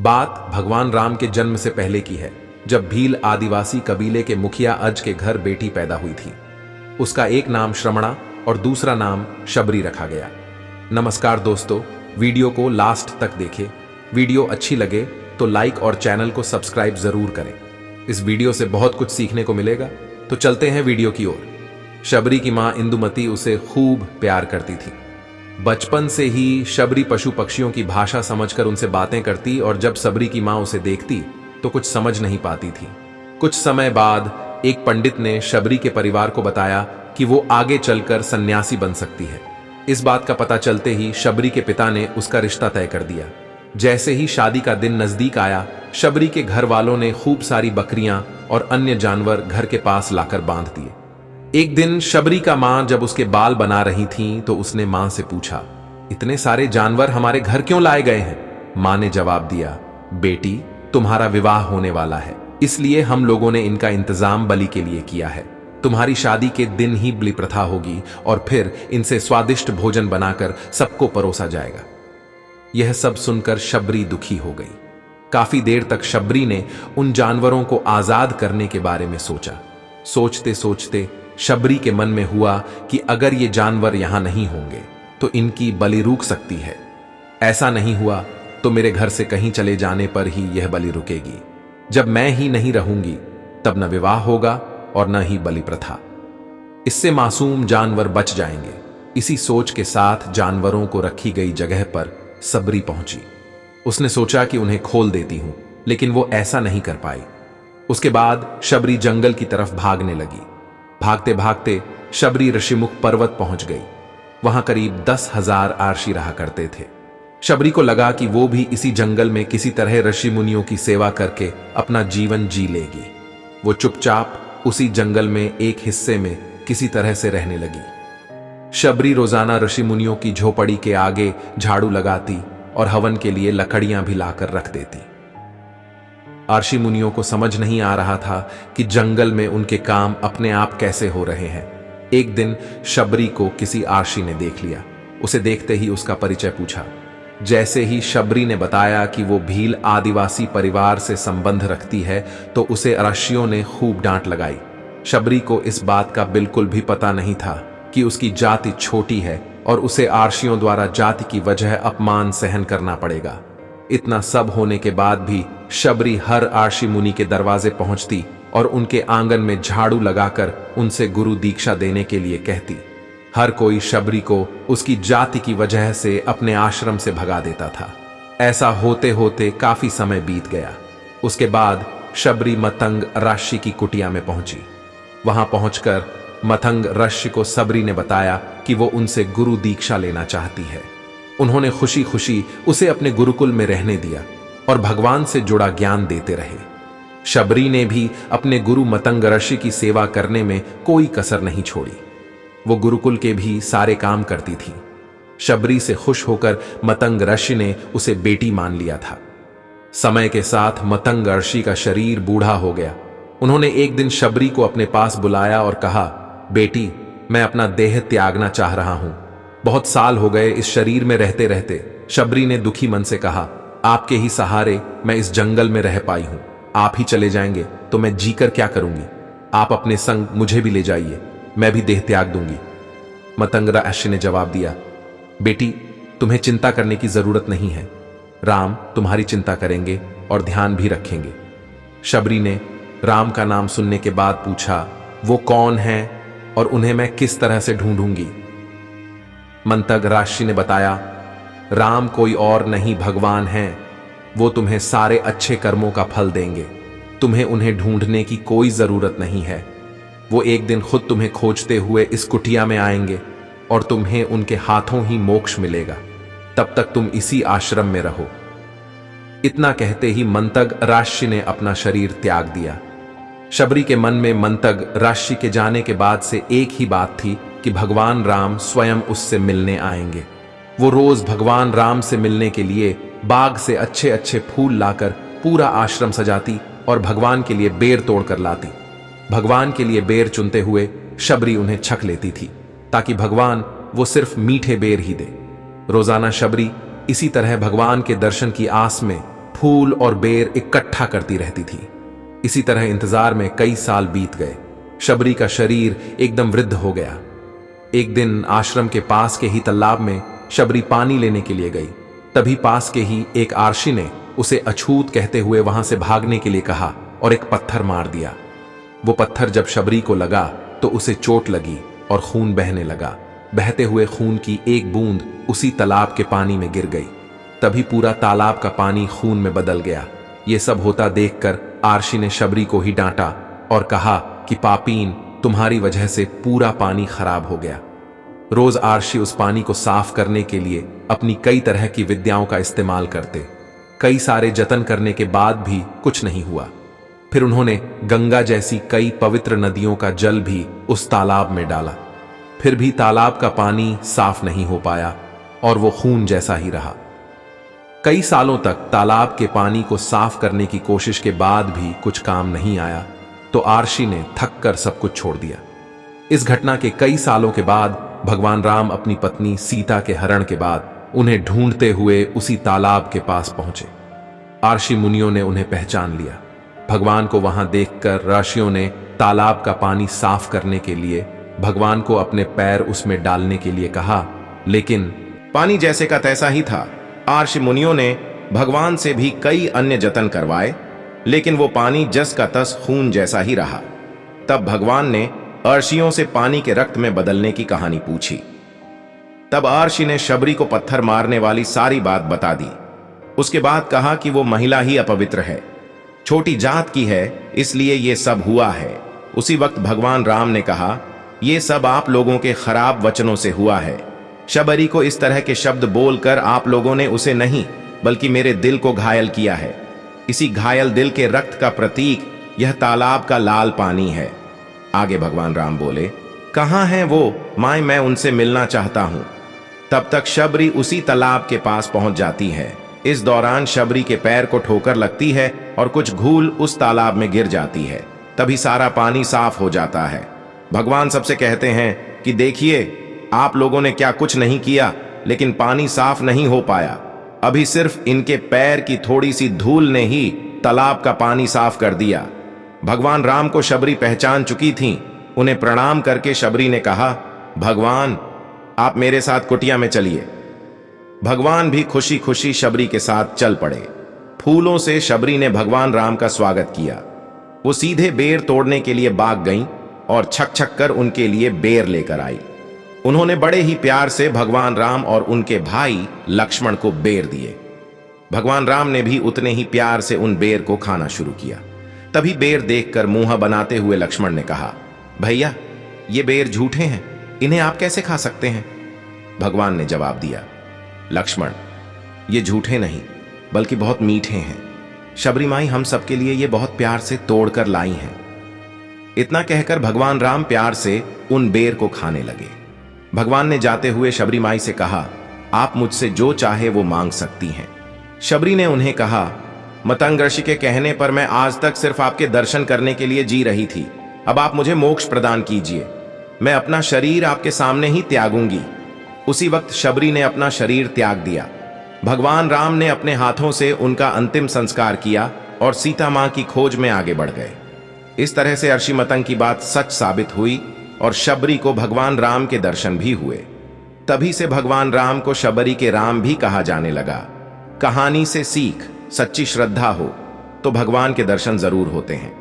बात भगवान राम के जन्म से पहले की है, जब भील आदिवासी कबीले के मुखिया अज के घर बेटी पैदा हुई थी। उसका एक नाम श्रमणा और दूसरा नाम शबरी रखा गया। नमस्कार दोस्तों, वीडियो को लास्ट तक देखें। वीडियो अच्छी लगे तो लाइक और चैनल को सब्सक्राइब जरूर करें। इस वीडियो से बहुत कुछ सीखने को मिलेगा। तो चलते हैं वीडियो की ओर। शबरी की मां इंदुमती उसे खूब प्यार करती थी। बचपन से ही शबरी पशु पक्षियों की भाषा समझकर उनसे बातें करती और जब शबरी की मां उसे देखती तो कुछ समझ नहीं पाती थी। कुछ समय बाद एक पंडित ने शबरी के परिवार को बताया कि वो आगे चलकर सन्यासी बन सकती है। इस बात का पता चलते ही शबरी के पिता ने उसका रिश्ता तय कर दिया। जैसे ही शादी का दिन नजदीक आया, शबरी के घर वालों ने खूब सारी बकरियां और अन्य जानवर घर के पास लाकर बांध दिए। एक दिन शबरी का मां जब उसके बाल बना रही थी तो उसने मां से पूछा, इतने सारे जानवर हमारे घर क्यों लाए गए हैं? मां ने जवाब दिया, बेटी, तुम्हारा विवाह होने वाला है, इसलिए हम लोगों ने इनका इंतजाम बलि के लिए किया है। तुम्हारी शादी के दिन ही बलि प्रथा होगी और फिर इनसे स्वादिष्ट भोजन बनाकर सबको परोसा जाएगा। यह सब सुनकर शबरी दुखी हो गई। काफी देर तक शबरी ने उन जानवरों को आजाद करने के बारे में सोचा। सोचते सोचते शबरी के मन में हुआ कि अगर ये जानवर यहां नहीं होंगे तो इनकी बलि रुक सकती है। ऐसा नहीं हुआ तो मेरे घर से कहीं चले जाने पर ही यह बलि रुकेगी। जब मैं ही नहीं रहूंगी तब न विवाह होगा और न ही बलि प्रथा। इससे मासूम जानवर बच जाएंगे। इसी सोच के साथ जानवरों को रखी गई जगह पर शबरी पहुंची। उसने सोचा कि उन्हें खोल देती हूं, लेकिन वो ऐसा नहीं कर पाई। उसके बाद शबरी जंगल की तरफ भागने लगी। भागते भागते शबरी ऋषिमुख पर्वत पहुंच गई। वहां करीब 10,000 आर्षी रहा करते थे। शबरी को लगा कि वो भी इसी जंगल में किसी तरह ऋषि मुनियों की सेवा करके अपना जीवन जी लेगी। वो चुपचाप उसी जंगल में एक हिस्से में किसी तरह से रहने लगी। शबरी रोजाना ऋषि मुनियों की झोपड़ी के आगे झाड़ू लगाती और हवन के लिए लकड़ियां भी लाकर रख देती। आर्षि मुनियों को समझ नहीं आ रहा था कि जंगल में उनके काम अपने आप कैसे हो रहे हैं। एक दिन शबरी को किसी आर्षि ने देख लिया। उसे देखते ही उसका परिचय पूछा। जैसे ही शबरी ने बताया कि वो भील आदिवासी परिवार से संबंध रखती है तो उसे आर्षियों ने खूब डांट लगाई। शबरी को इस बात का बिल्कुल भी पता नहीं था कि उसकी जाति छोटी है और उसे आर्षियों द्वारा जाति की वजह अपमान सहन करना पड़ेगा। इतना सब होने के बाद भी शबरी हर आर्षि मुनि के दरवाजे पहुंचती और उनके आंगन में झाड़ू लगाकर उनसे गुरु दीक्षा देने के लिए कहती। हर कोई शबरी को उसकी जाति की वजह से अपने आश्रम से भगा देता था। ऐसा होते होते काफी समय बीत गया। उसके बाद शबरी मतंग ऋषि की कुटिया में पहुंची। वहां पहुंचकर मतंग ऋषि को शबरी ने बताया कि वो उनसे गुरु दीक्षा लेना चाहती है। उन्होंने खुशी खुशी उसे अपने गुरुकुल में रहने दिया और भगवान से जुड़ा ज्ञान देते रहे। शबरी ने भी अपने गुरु मतंग ऋषि की सेवा करने में कोई कसर नहीं छोड़ी। वो गुरुकुल के भी सारे काम करती थी। शबरी से खुश होकर मतंग ऋषि ने उसे बेटी मान लिया था। समय के साथ मतंग ऋषि का शरीर बूढ़ा हो गया। उन्होंने एक दिन शबरी को अपने पास बुलाया और कहा, बेटी, मैं अपना देह त्यागना चाह रहा हूं। बहुत साल हो गए इस शरीर में रहते रहते। शबरी ने दुखी मन से कहा, आपके ही सहारे मैं इस जंगल में रह पाई हूं। आप ही चले जाएंगे तो मैं जीकर क्या करूंगी? आप अपने संग मुझे भी ले जाइए, मैं भी देह त्याग दूंगी। मतंग ऋषि ने जवाब दिया, बेटी, तुम्हें चिंता करने की जरूरत नहीं है। राम तुम्हारी चिंता करेंगे और ध्यान भी रखेंगे। शबरी ने राम का नाम सुनने के बाद पूछा, वो कौन है और उन्हें मैं किस तरह से ढूंढूंगी? मंतग ऋषि ने बताया, राम कोई और नहीं भगवान हैं। वो तुम्हें सारे अच्छे कर्मों का फल देंगे। तुम्हें उन्हें ढूंढने की कोई जरूरत नहीं है। वो एक दिन खुद तुम्हें खोजते हुए इस कुटिया में आएंगे और तुम्हें उनके हाथों ही मोक्ष मिलेगा। तब तक तुम इसी आश्रम में रहो। इतना कहते ही मंतग ऋषि ने अपना शरीर त्याग दिया। शबरी के मन में मंतग ऋषि के जाने के बाद से एक ही बात थी कि भगवान राम स्वयं उससे मिलने आएंगे। वो रोज भगवान राम से मिलने के लिए बाग से अच्छे अच्छे फूल लाकर पूरा आश्रम सजाती और भगवान के लिए बेर तोड़कर लाती। भगवान के लिए बेर चुनते हुए शबरी उन्हें छक लेती थी ताकि भगवान वो सिर्फ मीठे बेर ही दे। रोजाना शबरी इसी तरह भगवान के दर्शन की आस में फूल और बेर इकट्ठा करती रहती थी। इसी तरह इंतजार में कई साल बीत गए। शबरी का शरीर एकदम वृद्ध हो गया। एक दिन आश्रम के पास के ही तालाब में शबरी पानी लेने के लिए गई। तभी पास के ही एक आर्षी ने उसे अछूत कहते हुए वहां से भागने के लिए कहा और एक पत्थर मार दिया। वो पत्थर जब शबरी को लगा तो उसे चोट लगी और खून बहने लगा। बहते हुए खून की एक बूंद उसी तालाब के पानी में गिर गई। तभी पूरा तालाब का पानी खून में बदल गया। ये सब होता देखकर आर्षी ने शबरी को ही डांटा और कहा कि पापीन, तुम्हारी वजह से पूरा पानी खराब हो गया। रोज आर्षी उस पानी को साफ करने के लिए अपनी कई तरह की विद्याओं का इस्तेमाल करते। कई सारे जतन करने के बाद भी कुछ नहीं हुआ। फिर उन्होंने गंगा जैसी कई पवित्र नदियों का जल भी उस तालाब में डाला। फिर भी तालाब का पानी साफ नहीं हो पाया और वो खून जैसा ही रहा। कई सालों तक तालाब के पानी को साफ करने की कोशिश के बाद भी कुछ काम नहीं आया तो आर्षी ने थक कर सब कुछ छोड़ दिया। इस घटना के कई सालों के बाद भगवान राम अपनी पत्नी सीता के हरण के बाद उन्हें ढूंढते हुए उसी तालाब के पास पहुंचे। आर्षी मुनियों ने उन्हें पहचान लिया। भगवान को वहां देखकर ऋषियों ने तालाब का पानी साफ करने के लिए भगवान को अपने पैर उसमें डालने के लिए कहा, लेकिन पानी जैसे का तैसा ही था। आर्षि मुनियों ने भगवान से भी कई अन्य जतन करवाए, लेकिन वो पानी जस का तस खून जैसा ही रहा। तब भगवान ने अर्षियों से पानी के रक्त में बदलने की कहानी पूछी। तब आर्षि ने शबरी को पत्थर मारने वाली सारी बात बता दी। उसके बाद कहा कि वो महिला ही अपवित्र है, छोटी जात की है, इसलिए ये सब हुआ है। उसी वक्त भगवान राम ने कहा, ये सब आप लोगों के खराब वचनों से हुआ है। शबरी को इस तरह के शब्द बोलकर आप लोगों ने उसे नहीं बल्कि मेरे दिल को घायल किया है। इसी घायल दिल के रक्त का प्रतीक यह तालाब का लाल पानी है। आगे भगवान राम बोले, कहां हैं वो माय, मैं उनसे मिलना चाहता हूं। तब तक शबरी उसी तालाब के पास पहुंच जाती है। इस दौरान शबरी के पैर को ठोकर लगती है और कुछ घूल उस तालाब में गिर जाती है। तभी सारा पानी साफ हो जाता है। भगवान सबसे कहते हैं कि देखिए, आप लोगों ने क्या कुछ नहीं किया, लेकिन पानी साफ नहीं हो पाया। अभी सिर्फ इनके पैर की थोड़ी सी धूल ने ही तालाब का पानी साफ कर दिया। भगवान राम को शबरी पहचान चुकी थीं। उन्हें प्रणाम करके शबरी ने कहा, भगवान आप मेरे साथ कुटिया में चलिए। भगवान भी खुशी खुशी शबरी के साथ चल पड़े। फूलों से शबरी ने भगवान राम का स्वागत किया। वो सीधे बेर तोड़ने के लिए भाग गईं और छक छक कर उनके लिए बेर लेकर आई। उन्होंने बड़े ही प्यार से भगवान राम और उनके भाई लक्ष्मण को बेर दिए। भगवान राम ने भी उतने ही प्यार से उन बेर को खाना शुरू किया। तभी बेर देखकर मुंह बनाते हुए लक्ष्मण ने कहा, भैया ये बेर झूठे हैं, इन्हें आप कैसे खा सकते हैं? भगवान ने जवाब दिया, लक्ष्मण ये झूठे नहीं बल्कि बहुत मीठे हैं। शबरी माई हम सबके लिए ये बहुत प्यार से तोड़कर लाई हैं। इतना कहकर भगवान राम प्यार से उन बेर को खाने लगे। भगवान ने जाते हुए शबरी माई से कहा, आप मुझसे जो चाहे वो मांग सकती हैं। शबरी ने उन्हें कहा, मतंग ऋषि के कहने पर मैं आज तक सिर्फ आपके दर्शन करने के लिए जी रही थी। अब आप मुझे मोक्ष प्रदान कीजिए। मैं अपना शरीर आपके सामने ही त्यागूंगी। उसी वक्त शबरी ने अपना शरीर त्याग दिया। भगवान राम ने अपने हाथों से उनका अंतिम संस्कार किया और सीता मां की खोज में आगे बढ़ गए। इस तरह से अर्षि मतंग की बात सच साबित हुई और शबरी को भगवान राम के दर्शन भी हुए। तभी से भगवान राम को शबरी के राम भी कहा जाने लगा। कहानी से सीख, सच्ची श्रद्धा हो तो भगवान के दर्शन जरूर होते हैं।